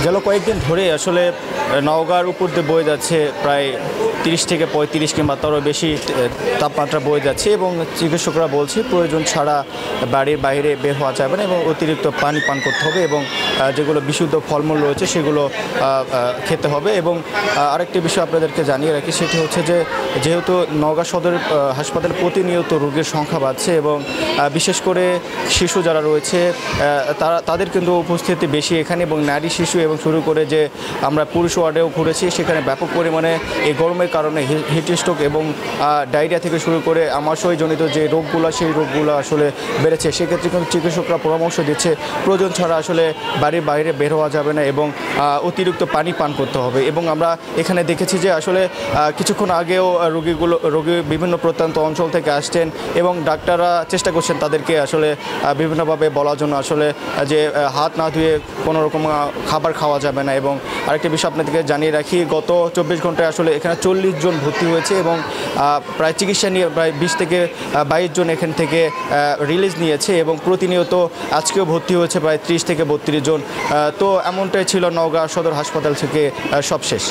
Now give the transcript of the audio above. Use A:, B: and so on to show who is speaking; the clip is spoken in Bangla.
A: গেল কয়েকদিন ধরে আসলে নওগাঁর উপর দিয়ে বয়ে যাচ্ছে প্রায় 30 থেকে 35 কিংবা তারও বেশি তাপমাত্রা বয়ে যাচ্ছে এবং চিকিৎসকরা বলছে প্রয়োজন ছাড়া বাড়ির বাইরে বের হওয়া যাবে না এবং অতিরিক্ত পানি পান করতে হবে এবং যেগুলো বিশুদ্ধ ফলমূল রয়েছে সেগুলো খেতে হবে। এবং আরেকটি বিষয় আপনাদেরকে জানিয়ে রাখি, সেটি হচ্ছে যে যেহেতু নওগাঁ সদর হাসপাতালে প্রতিনিয়ত রোগীর সংখ্যা বাড়ছে এবং বিশেষ করে শিশু যারা রয়েছে তাদের কিন্তু উপস্থিতি বেশি এখানে, এবং নারী শিশু এবং শুরু করে যে আমরা পুরুষ ওয়ার্ডেও ঘুরেছি সেখানে ব্যাপক পরিমাণে এই গরমের কারণে হিট স্ট্রোক এবং ডায়রিয়া থেকে শুরু করে আমাশয়জনিত যে রোগগুলো সেই রোগগুলো আসলে বেড়েছে। সেক্ষেত্রে কিন্তু চিকিৎসকরা পরামর্শ দিচ্ছে প্রয়োজন ছাড়া আসলে বাড়ির বাইরে বের হওয়া যাবে না এবং অতিরিক্ত পানি পান করতে হবে। এবং আমরা এখানে দেখেছি যে আসলে কিছুক্ষণ আগেও রোগী বিভিন্ন প্রত্যন্ত অঞ্চল থেকে আসছেন এবং ডাক্তাররা চেষ্টা করছেন তাদেরকে আসলে বিভিন্নভাবে বলার জন্য আসলে যে হাত না ধুয়ে কোনো রকম খাবার খাওয়া যাবে না। এবং আরেকটি বিষয় আপনাদেরকে জানিয়ে রাখি, গত 24 ঘন্টায় আসলে এখানে 40 জন ভর্তি হয়েছে এবং প্রায় চিকিৎসা নিয়ে প্রায় 20 থেকে 22 জন এখান থেকে রিলিজ নিয়েছে এবং প্রতিনিয়ত আজকেও ভর্তি হয়েছে প্রায় 30 থেকে 32 জন। তো এমনটাই ছিল নওগাঁ সদর হাসপাতাল থেকে সবশেষ।